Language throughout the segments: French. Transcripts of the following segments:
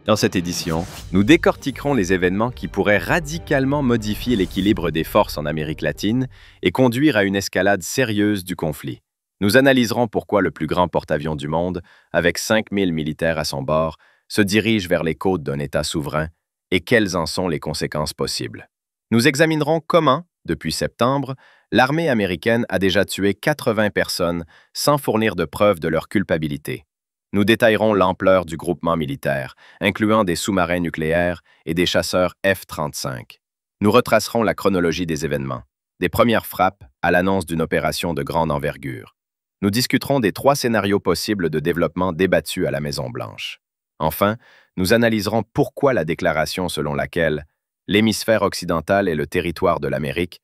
Dans cette édition, nous décortiquerons les événements qui pourraient radicalement modifier l'équilibre des forces en Amérique latine et conduire à une escalade sérieuse du conflit. Nous analyserons pourquoi le plus grand porte-avions du monde, avec 5000 militaires à son bord, se dirige vers les côtes d'un État souverain et quelles en sont les conséquences possibles. Nous examinerons comment, depuis septembre, l'armée américaine a déjà tué 80 personnes sans fournir de preuves de leur culpabilité. Nous détaillerons l'ampleur du groupement militaire, incluant des sous-marins nucléaires et des chasseurs F-35. Nous retracerons la chronologie des événements, des premières frappes à l'annonce d'une opération de grande envergure. Nous discuterons des 3 scénarios possibles de développement débattus à la Maison-Blanche. Enfin, nous analyserons pourquoi la déclaration selon laquelle l'hémisphère occidental est le territoire de l'Amérique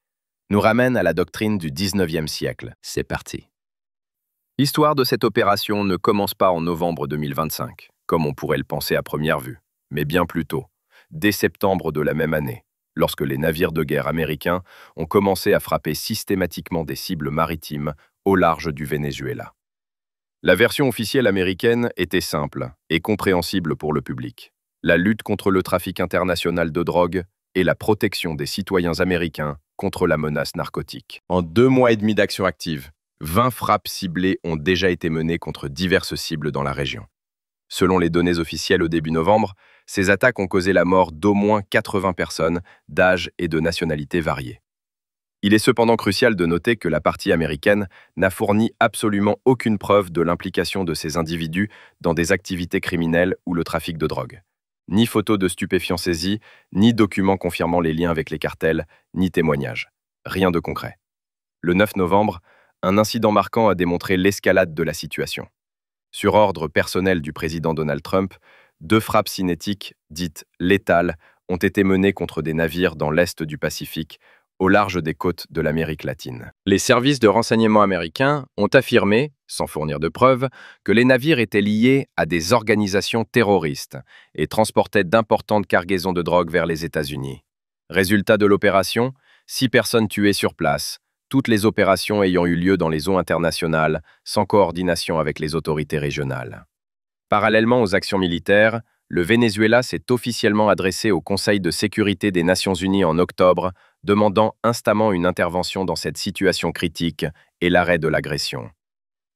nous ramène à la doctrine du 19e siècle. C'est parti. L'histoire de cette opération ne commence pas en novembre 2025, comme on pourrait le penser à première vue, mais bien plus tôt, dès septembre de la même année, lorsque les navires de guerre américains ont commencé à frapper systématiquement des cibles maritimes au large du Venezuela. La version officielle américaine était simple et compréhensible pour le public. La lutte contre le trafic international de drogue et la protection des citoyens américains contre la menace narcotique. En 2 mois et demi d'action active, 20 frappes ciblées ont déjà été menées contre diverses cibles dans la région. Selon les données officielles au début novembre, ces attaques ont causé la mort d'au moins 80 personnes d'âge et de nationalité variées. Il est cependant crucial de noter que la partie américaine n'a fourni absolument aucune preuve de l'implication de ces individus dans des activités criminelles ou le trafic de drogue. Ni photos de stupéfiants saisis, ni documents confirmant les liens avec les cartels, ni témoignages. Rien de concret. Le 9 novembre, un incident marquant a démontré l'escalade de la situation. Sur ordre personnel du président Donald Trump, 2 frappes cinétiques, dites létales, ont été menées contre des navires dans l'est du Pacifique, au large des côtes de l'Amérique latine. Les services de renseignement américains ont affirmé, sans fournir de preuves, que les navires étaient liés à des organisations terroristes et transportaient d'importantes cargaisons de drogue vers les États-Unis. Résultat de l'opération, 6 personnes tuées sur place, toutes les opérations ayant eu lieu dans les eaux internationales, sans coordination avec les autorités régionales. Parallèlement aux actions militaires, le Venezuela s'est officiellement adressé au Conseil de sécurité des Nations Unies en octobre, demandant instamment une intervention dans cette situation critique et l'arrêt de l'agression.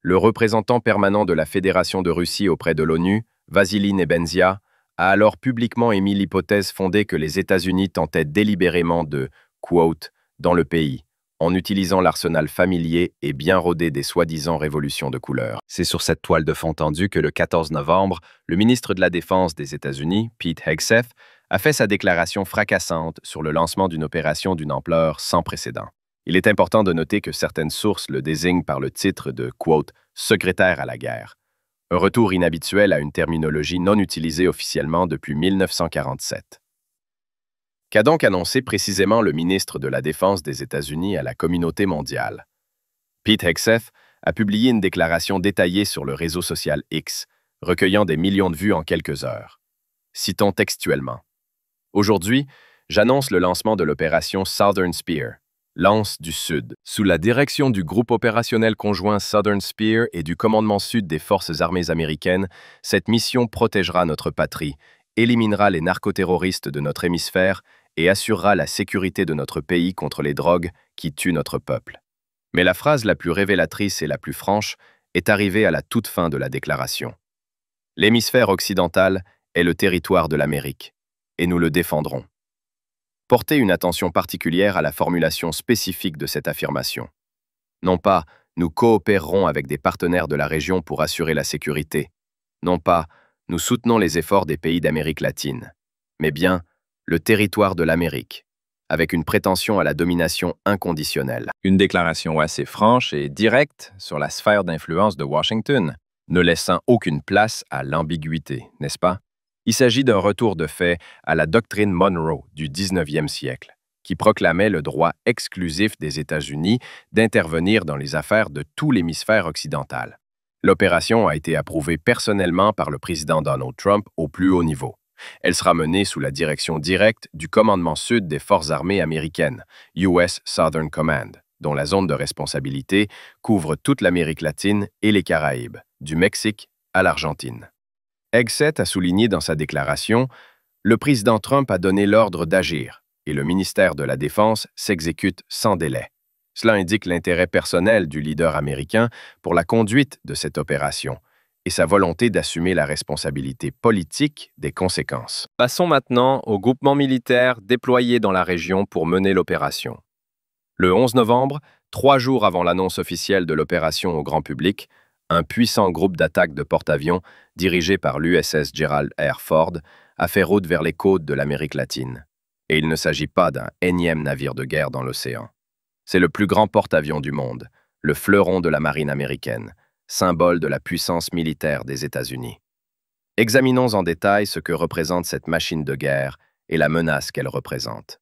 Le représentant permanent de la Fédération de Russie auprès de l'ONU, Vassily Nebenzia, a alors publiquement émis l'hypothèse fondée que les États-Unis tentaient délibérément de « quote » dans le pays, en utilisant l'arsenal familier et bien rodé des soi-disant révolutions de couleur. C'est sur cette toile de fond tendue que le 14 novembre, le ministre de la Défense des États-Unis, Pete Hegseth, a fait sa déclaration fracassante sur le lancement d'une opération d'une ampleur sans précédent. Il est important de noter que certaines sources le désignent par le titre de quote, « secrétaire à la guerre », un retour inhabituel à une terminologie non utilisée officiellement depuis 1947. Qu'a donc annoncé précisément le ministre de la Défense des États-Unis à la communauté mondiale? Pete Hegseth a publié une déclaration détaillée sur le réseau social X, recueillant des millions de vues en quelques heures. Citons textuellement. « Aujourd'hui, j'annonce le lancement de l'opération Southern Spear, Lance du Sud. Sous la direction du groupe opérationnel conjoint Southern Spear et du commandement sud des forces armées américaines, cette mission protégera notre patrie, éliminera les narcoterroristes de notre hémisphère et assurera la sécurité de notre pays contre les drogues qui tuent notre peuple. » Mais la phrase la plus révélatrice et la plus franche est arrivée à la toute fin de la déclaration. L'hémisphère occidental est le territoire de l'Amérique, et nous le défendrons. Portez une attention particulière à la formulation spécifique de cette affirmation. Non pas « nous coopérerons avec des partenaires de la région pour assurer la sécurité », non pas « nous soutenons les efforts des pays d'Amérique latine », mais bien « le territoire de l'Amérique », avec une prétention à la domination inconditionnelle. Une déclaration assez franche et directe sur la sphère d'influence de Washington, ne laissant aucune place à l'ambiguïté, n'est-ce pas? Il s'agit d'un retour de fait à la doctrine Monroe du 19e siècle, qui proclamait le droit exclusif des États-Unis d'intervenir dans les affaires de tout l'hémisphère occidental. L'opération a été approuvée personnellement par le président Donald Trump au plus haut niveau. Elle sera menée sous la direction directe du commandement sud des forces armées américaines, US Southern Command, dont la zone de responsabilité couvre toute l'Amérique latine et les Caraïbes, du Mexique à l'Argentine. Hegseth a souligné dans sa déclaration: le président Trump a donné l'ordre d'agir et le ministère de la Défense s'exécute sans délai. Cela indique l'intérêt personnel du leader américain pour la conduite de cette opération et sa volonté d'assumer la responsabilité politique des conséquences. Passons maintenant au groupement militaire déployé dans la région pour mener l'opération. Le 11 novembre, 3 jours avant l'annonce officielle de l'opération au grand public, un puissant groupe d'attaque de porte-avions dirigé par l'USS Gerald R. Ford a fait route vers les côtes de l'Amérique latine. Et il ne s'agit pas d'un énième navire de guerre dans l'océan. C'est le plus grand porte-avions du monde, le fleuron de la marine américaine, symbole de la puissance militaire des États-Unis. Examinons en détail ce que représente cette machine de guerre et la menace qu'elle représente.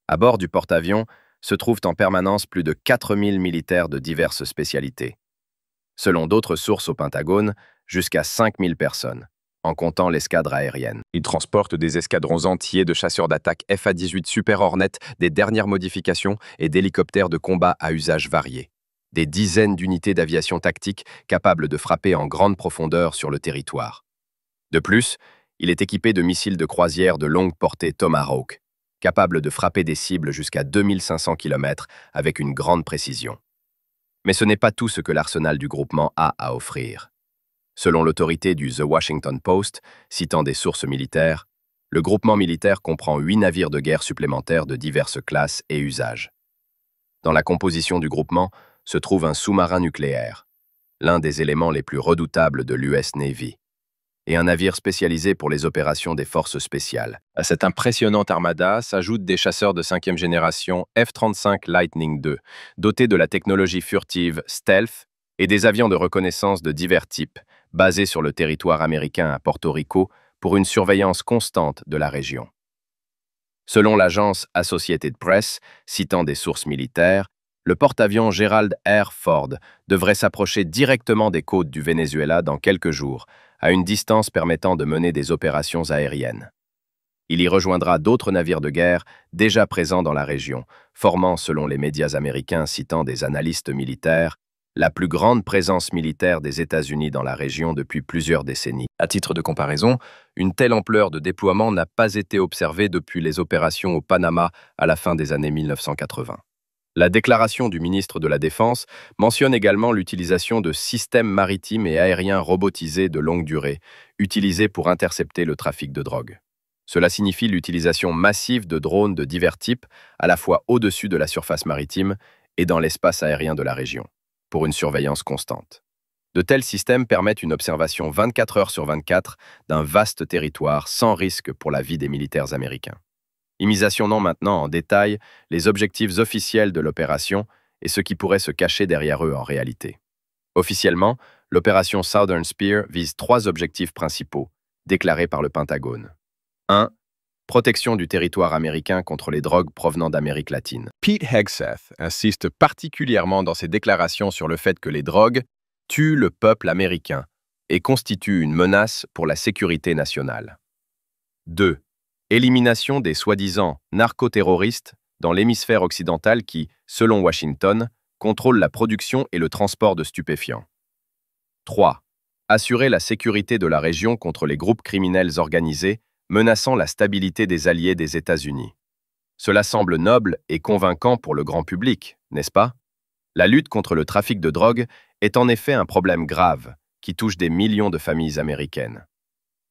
À bord du porte-avions se trouvent en permanence plus de 4000 militaires de diverses spécialités. Selon d'autres sources au Pentagone, jusqu'à 5000 personnes, en comptant l'escadre aérienne. Ils transportent des escadrons entiers de chasseurs d'attaque FA-18 Super Hornet, des dernières modifications et d'hélicoptères de combat à usage varié. Des dizaines d'unités d'aviation tactique capables de frapper en grande profondeur sur le territoire. De plus, il est équipé de missiles de croisière de longue portée Tomahawk, capables de frapper des cibles jusqu'à 2500 km avec une grande précision. Mais ce n'est pas tout ce que l'arsenal du groupement a à offrir. Selon l'autorité du The Washington Post, citant des sources militaires, le groupement militaire comprend 8 navires de guerre supplémentaires de diverses classes et usages. Dans la composition du groupement se trouve un sous-marin nucléaire, l'un des éléments les plus redoutables de l'US Navy, et un navire spécialisé pour les opérations des forces spéciales. À cette impressionnante armada s'ajoutent des chasseurs de 5e génération F-35 Lightning II, dotés de la technologie furtive Stealth et des avions de reconnaissance de divers types, basés sur le territoire américain à Porto Rico pour une surveillance constante de la région. Selon l'agence Associated Press, citant des sources militaires, le porte-avions Gerald R. Ford devrait s'approcher directement des côtes du Venezuela dans quelques jours, à une distance permettant de mener des opérations aériennes. Il y rejoindra d'autres navires de guerre déjà présents dans la région, formant, selon les médias américains citant des analystes militaires, la plus grande présence militaire des États-Unis dans la région depuis plusieurs décennies. À titre de comparaison, une telle ampleur de déploiement n'a pas été observée depuis les opérations au Panama à la fin des années 1980. La déclaration du ministre de la Défense mentionne également l'utilisation de systèmes maritimes et aériens robotisés de longue durée, utilisés pour intercepter le trafic de drogue. Cela signifie l'utilisation massive de drones de divers types, à la fois au-dessus de la surface maritime et dans l'espace aérien de la région, pour une surveillance constante. De tels systèmes permettent une observation 24 heures sur 24 d'un vaste territoire sans risque pour la vie des militaires américains. Imisationnons maintenant en détail les objectifs officiels de l'opération et ce qui pourrait se cacher derrière eux en réalité. Officiellement, l'opération Southern Spear vise 3 objectifs principaux, déclarés par le Pentagone. 1. Protection du territoire américain contre les drogues provenant d'Amérique latine. Pete Hegseth insiste particulièrement dans ses déclarations sur le fait que les drogues tuent le peuple américain et constituent une menace pour la sécurité nationale. 2. Élimination des soi-disant narcoterroristes dans l'hémisphère occidental qui, selon Washington, contrôlent la production et le transport de stupéfiants. 3. Assurer la sécurité de la région contre les groupes criminels organisés menaçant la stabilité des alliés des États-Unis. Cela semble noble et convaincant pour le grand public, n'est-ce pas? La lutte contre le trafic de drogue est en effet un problème grave qui touche des millions de familles américaines.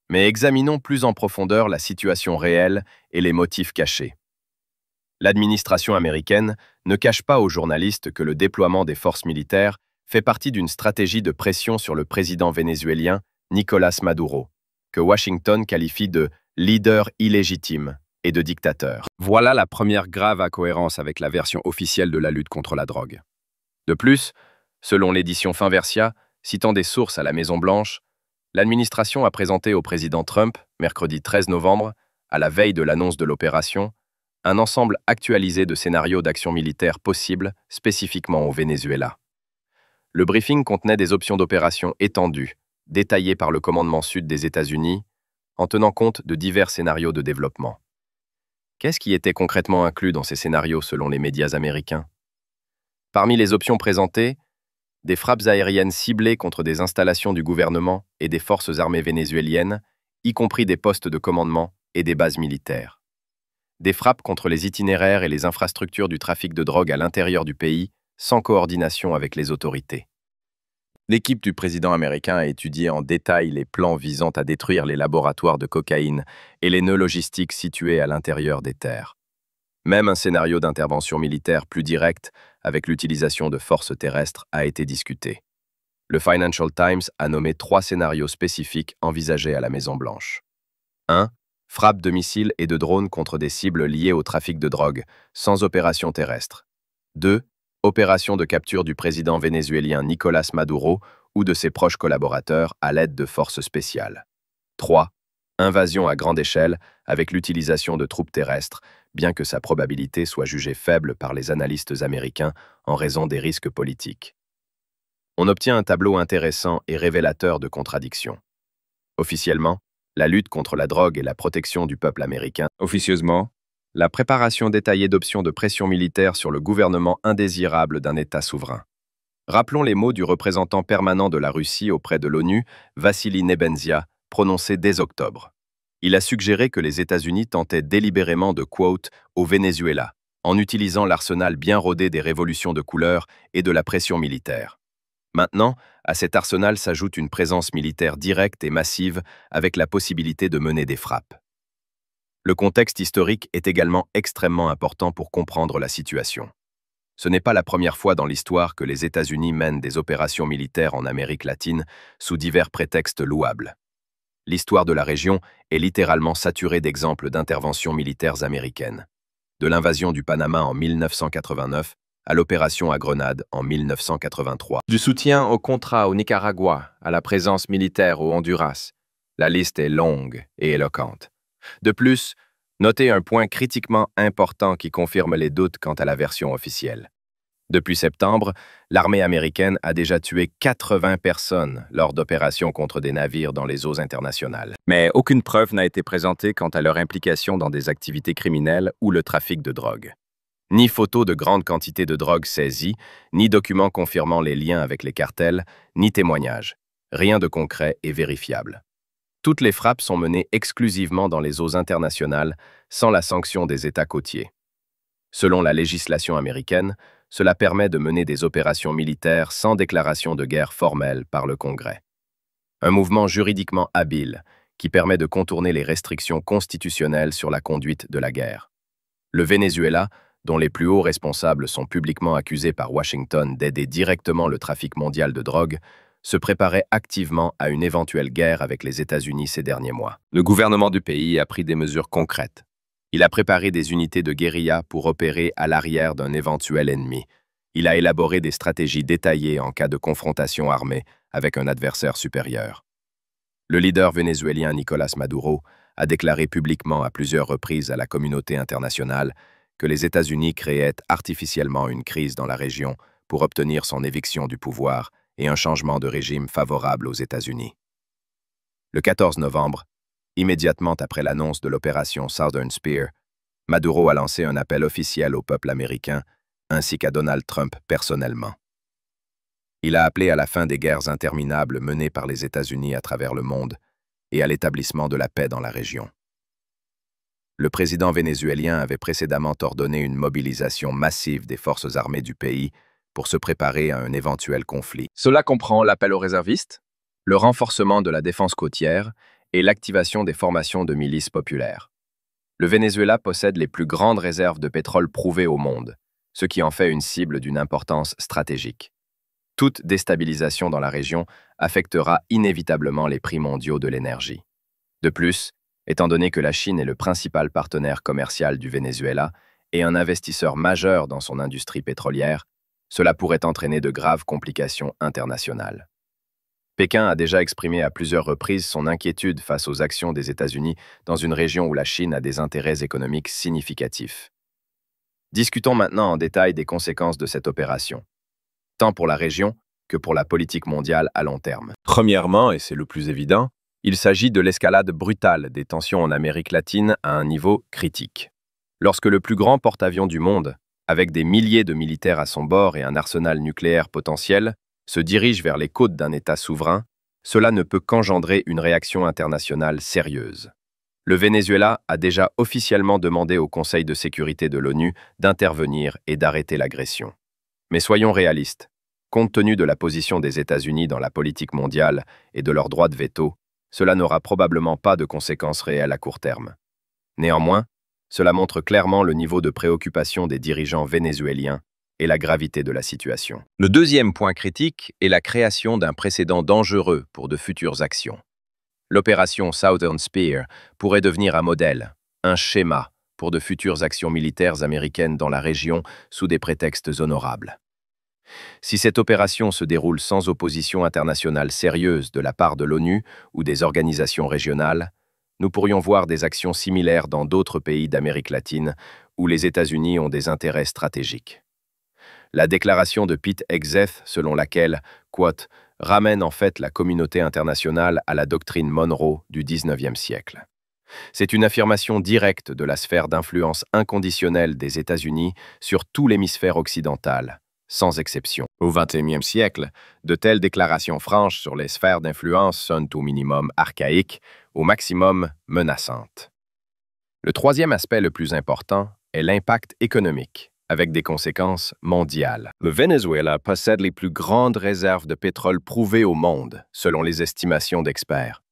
Mais examinons plus en profondeur la situation réelle et les motifs cachés. L'administration américaine ne cache pas aux journalistes que le déploiement des forces militaires fait partie d'une stratégie de pression sur le président vénézuélien Nicolás Maduro, que Washington qualifie de « leader illégitime » et de dictateur. Voilà la première grave incohérence avec la version officielle de la lutte contre la drogue. De plus, selon l'édition Finversia, citant des sources à la Maison-Blanche, l'administration a présenté au président Trump, mercredi 13 novembre, à la veille de l'annonce de l'opération, un ensemble actualisé de scénarios d'action militaire possibles spécifiquement au Venezuela. Le briefing contenait des options d'opération étendues, détaillées par le commandement sud des États-Unis, en tenant compte de divers scénarios de développement. Qu'est-ce qui était concrètement inclus dans ces scénarios selon les médias américains? Parmi les options présentées, Des frappes aériennes ciblées contre des installations du gouvernement et des forces armées vénézuéliennes, y compris des postes de commandement et des bases militaires. Des frappes contre les itinéraires et les infrastructures du trafic de drogue à l'intérieur du pays, sans coordination avec les autorités. L'équipe du président américain a étudié en détail les plans visant à détruire les laboratoires de cocaïne et les nœuds logistiques situés à l'intérieur des terres. Même un scénario d'intervention militaire plus direct, avec l'utilisation de forces terrestres, a été discuté. Le Financial Times a nommé 3 scénarios spécifiques envisagés à la Maison-Blanche. 1. Frappe de missiles et de drones contre des cibles liées au trafic de drogue, sans opération terrestre. 2. Opération de capture du président vénézuélien Nicolás Maduro ou de ses proches collaborateurs à l'aide de forces spéciales. 3. Invasion à grande échelle avec l'utilisation de troupes terrestres, bien que sa probabilité soit jugée faible par les analystes américains en raison des risques politiques. On obtient un tableau intéressant et révélateur de contradictions. Officiellement, la lutte contre la drogue et la protection du peuple américain. Officieusement, la préparation détaillée d'options de pression militaire sur le gouvernement indésirable d'un État souverain. Rappelons les mots du représentant permanent de la Russie auprès de l'ONU, Vassili Nebenzia, prononcés dès octobre. Il a suggéré que les États-Unis tentaient délibérément de quote au Venezuela, en utilisant l'arsenal bien rodé des révolutions de couleur et de la pression militaire. Maintenant, à cet arsenal s'ajoute une présence militaire directe et massive avec la possibilité de mener des frappes. Le contexte historique est également extrêmement important pour comprendre la situation. Ce n'est pas la première fois dans l'histoire que les États-Unis mènent des opérations militaires en Amérique latine sous divers prétextes louables. L'histoire de la région est littéralement saturée d'exemples d'interventions militaires américaines. De l'invasion du Panama en 1989 à l'opération à Grenade en 1983. Du soutien au Contra au Nicaragua, à la présence militaire au Honduras. La liste est longue et éloquente. De plus, notez un point critiquement important qui confirme les doutes quant à la version officielle. Depuis septembre, l'armée américaine a déjà tué 80 personnes lors d'opérations contre des navires dans les eaux internationales. Mais aucune preuve n'a été présentée quant à leur implication dans des activités criminelles ou le trafic de drogue. Ni photos de grandes quantités de drogue saisies, ni documents confirmant les liens avec les cartels, ni témoignages. Rien de concret et vérifiable. Toutes les frappes sont menées exclusivement dans les eaux internationales, sans la sanction des États côtiers. Selon la législation américaine, cela permet de mener des opérations militaires sans déclaration de guerre formelle par le Congrès. Un mouvement juridiquement habile qui permet de contourner les restrictions constitutionnelles sur la conduite de la guerre. Le Venezuela, dont les plus hauts responsables sont publiquement accusés par Washington d'aider directement le trafic mondial de drogue, se préparait activement à une éventuelle guerre avec les États-Unis ces derniers mois. Le gouvernement du pays a pris des mesures concrètes. Il a préparé des unités de guérilla pour opérer à l'arrière d'un éventuel ennemi. Il a élaboré des stratégies détaillées en cas de confrontation armée avec un adversaire supérieur. Le leader vénézuélien Nicolás Maduro a déclaré publiquement à plusieurs reprises à la communauté internationale que les États-Unis créaient artificiellement une crise dans la région pour obtenir son éviction du pouvoir et un changement de régime favorable aux États-Unis. Le 14 novembre, immédiatement après l'annonce de l'opération Southern Spear, Maduro a lancé un appel officiel au peuple américain ainsi qu'à Donald Trump personnellement. Il a appelé à la fin des guerres interminables menées par les États-Unis à travers le monde et à l'établissement de la paix dans la région. Le président vénézuélien avait précédemment ordonné une mobilisation massive des forces armées du pays pour se préparer à un éventuel conflit. Cela comprend l'appel aux réservistes, le renforcement de la défense côtière et l'activation des formations de milices populaires. Le Venezuela possède les plus grandes réserves de pétrole prouvées au monde, ce qui en fait une cible d'une importance stratégique. Toute déstabilisation dans la région affectera inévitablement les prix mondiaux de l'énergie. De plus, étant donné que la Chine est le principal partenaire commercial du Venezuela et un investisseur majeur dans son industrie pétrolière, cela pourrait entraîner de graves complications internationales. Pékin a déjà exprimé à plusieurs reprises son inquiétude face aux actions des États-Unis dans une région où la Chine a des intérêts économiques significatifs. Discutons maintenant en détail des conséquences de cette opération, tant pour la région que pour la politique mondiale à long terme. Premièrement, et c'est le plus évident, il s'agit de l'escalade brutale des tensions en Amérique latine à un niveau critique. Lorsque le plus grand porte-avions du monde, avec des milliers de militaires à son bord et un arsenal nucléaire potentiel, se dirige vers les côtes d'un État souverain, cela ne peut qu'engendrer une réaction internationale sérieuse. Le Venezuela a déjà officiellement demandé au Conseil de sécurité de l'ONU d'intervenir et d'arrêter l'agression. Mais soyons réalistes. Compte tenu de la position des États-Unis dans la politique mondiale et de leur droit de veto, cela n'aura probablement pas de conséquences réelles à court terme. Néanmoins, cela montre clairement le niveau de préoccupation des dirigeants vénézuéliens et la gravité de la situation. Le deuxième point critique est la création d'un précédent dangereux pour de futures actions. L'opération Southern Spear pourrait devenir un modèle, un schéma pour de futures actions militaires américaines dans la région sous des prétextes honorables. Si cette opération se déroule sans opposition internationale sérieuse de la part de l'ONU ou des organisations régionales, nous pourrions voir des actions similaires dans d'autres pays d'Amérique latine où les États-Unis ont des intérêts stratégiques. La déclaration de Pete Hegseth selon laquelle, quote, « ramène en fait la communauté internationale à la doctrine Monroe du XIXe siècle ». C'est une affirmation directe de la sphère d'influence inconditionnelle des États-Unis sur tout l'hémisphère occidental, sans exception. Au XXIe siècle, de telles déclarations franches sur les sphères d'influence sonnent au minimum archaïques, au maximum menaçantes. Le troisième aspect le plus important est l'impact économique, avec des conséquences mondiales. Le Venezuela possède les plus grandes réserves de pétrole prouvées au monde, selon les estimations d'experts.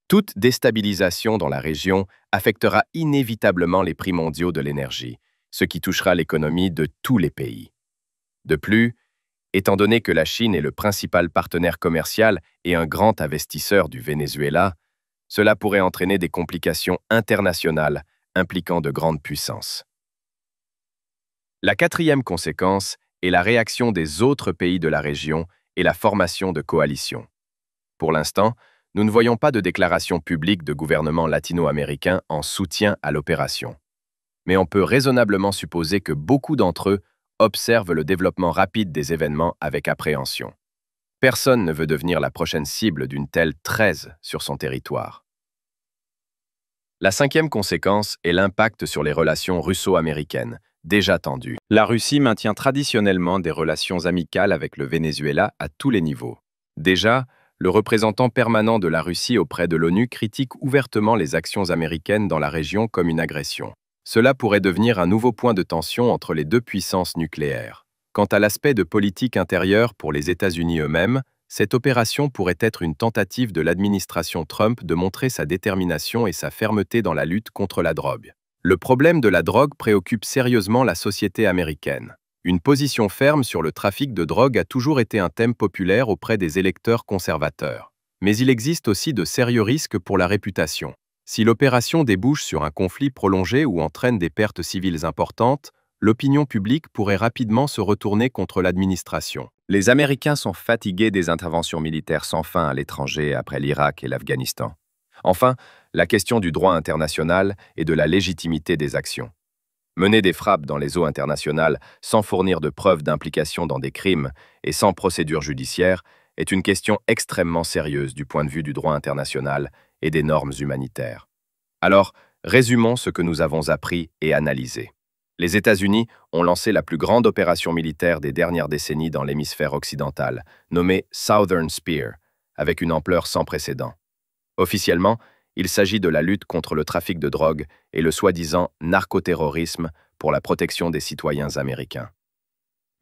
Toute déstabilisation dans la région affectera inévitablement les prix mondiaux de l'énergie, ce qui touchera l'économie de tous les pays. De plus, étant donné que la Chine est le principal partenaire commercial et un grand investisseur du Venezuela, cela pourrait entraîner des complications internationales impliquant de grandes puissances. La quatrième conséquence est la réaction des autres pays de la région et la formation de coalitions. Pour l'instant, nous ne voyons pas de déclaration publique de gouvernements latino-américains en soutien à l'opération. Mais on peut raisonnablement supposer que beaucoup d'entre eux observent le développement rapide des événements avec appréhension. Personne ne veut devenir la prochaine cible d'une telle traise sur son territoire. La cinquième conséquence est l'impact sur les relations russo-américaines, déjà tendues. La Russie maintient traditionnellement des relations amicales avec le Venezuela à tous les niveaux. Déjà, le représentant permanent de la Russie auprès de l'ONU critique ouvertement les actions américaines dans la région comme une agression. Cela pourrait devenir un nouveau point de tension entre les deux puissances nucléaires. Quant à l'aspect de politique intérieure pour les États-Unis eux-mêmes, cette opération pourrait être une tentative de l'administration Trump de montrer sa détermination et sa fermeté dans la lutte contre la drogue. Le problème de la drogue préoccupe sérieusement la société américaine. Une position ferme sur le trafic de drogue a toujours été un thème populaire auprès des électeurs conservateurs. Mais il existe aussi de sérieux risques pour la réputation. Si l'opération débouche sur un conflit prolongé ou entraîne des pertes civiles importantes, l'opinion publique pourrait rapidement se retourner contre l'administration. Les Américains sont fatigués des interventions militaires sans fin à l'étranger après l'Irak et l'Afghanistan. Enfin, la question du droit international et de la légitimité des actions. Mener des frappes dans les eaux internationales sans fournir de preuves d'implication dans des crimes et sans procédure judiciaire est une question extrêmement sérieuse du point de vue du droit international et des normes humanitaires. Alors, résumons ce que nous avons appris et analysé. Les États-Unis ont lancé la plus grande opération militaire des dernières décennies dans l'hémisphère occidental, nommée Southern Spear, avec une ampleur sans précédent. Officiellement, il s'agit de la lutte contre le trafic de drogue et le soi-disant narcoterrorisme pour la protection des citoyens américains.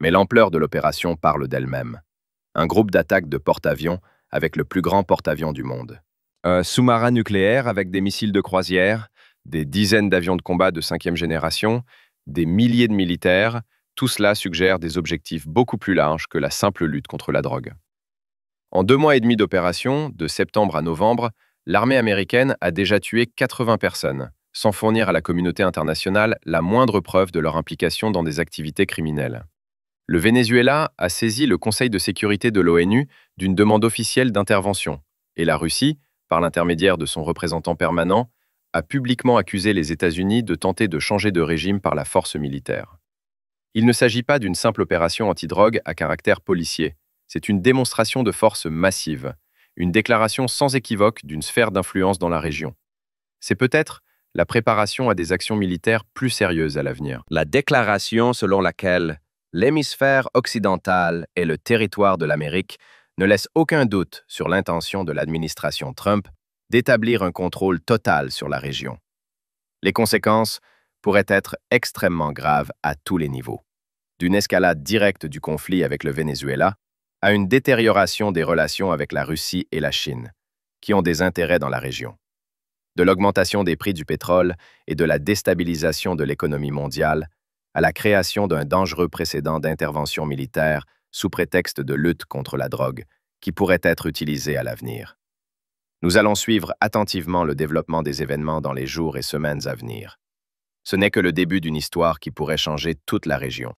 Mais l'ampleur de l'opération parle d'elle-même. Un groupe d'attaque de porte-avions avec le plus grand porte-avions du monde. Un sous-marin nucléaire avec des missiles de croisière, des dizaines d'avions de combat de 5e génération, des milliers de militaires, tout cela suggère des objectifs beaucoup plus larges que la simple lutte contre la drogue. En 2 mois et demi d'opération, de septembre à novembre, l'armée américaine a déjà tué 80 personnes, sans fournir à la communauté internationale la moindre preuve de leur implication dans des activités criminelles. Le Venezuela a saisi le Conseil de sécurité de l'ONU d'une demande officielle d'intervention, et la Russie, par l'intermédiaire de son représentant permanent, a publiquement accusé les États-Unis de tenter de changer de régime par la force militaire. Il ne s'agit pas d'une simple opération antidrogue à caractère policier, c'est une démonstration de force massive, une déclaration sans équivoque d'une sphère d'influence dans la région. C'est peut-être la préparation à des actions militaires plus sérieuses à l'avenir. La déclaration selon laquelle L'hémisphère occidental et le territoire de l'Amérique ne laissent aucun doute sur l'intention de l'administration Trump d'établir un contrôle total sur la région. Les conséquences pourraient être extrêmement graves à tous les niveaux, d'une escalade directe du conflit avec le Venezuela à une détérioration des relations avec la Russie et la Chine, qui ont des intérêts dans la région. De l'augmentation des prix du pétrole et de la déstabilisation de l'économie mondiale à la création d'un dangereux précédent d'intervention militaire sous prétexte de lutte contre la drogue, qui pourrait être utilisé à l'avenir. Nous allons suivre attentivement le développement des événements dans les jours et semaines à venir. Ce n'est que le début d'une histoire qui pourrait changer toute la région.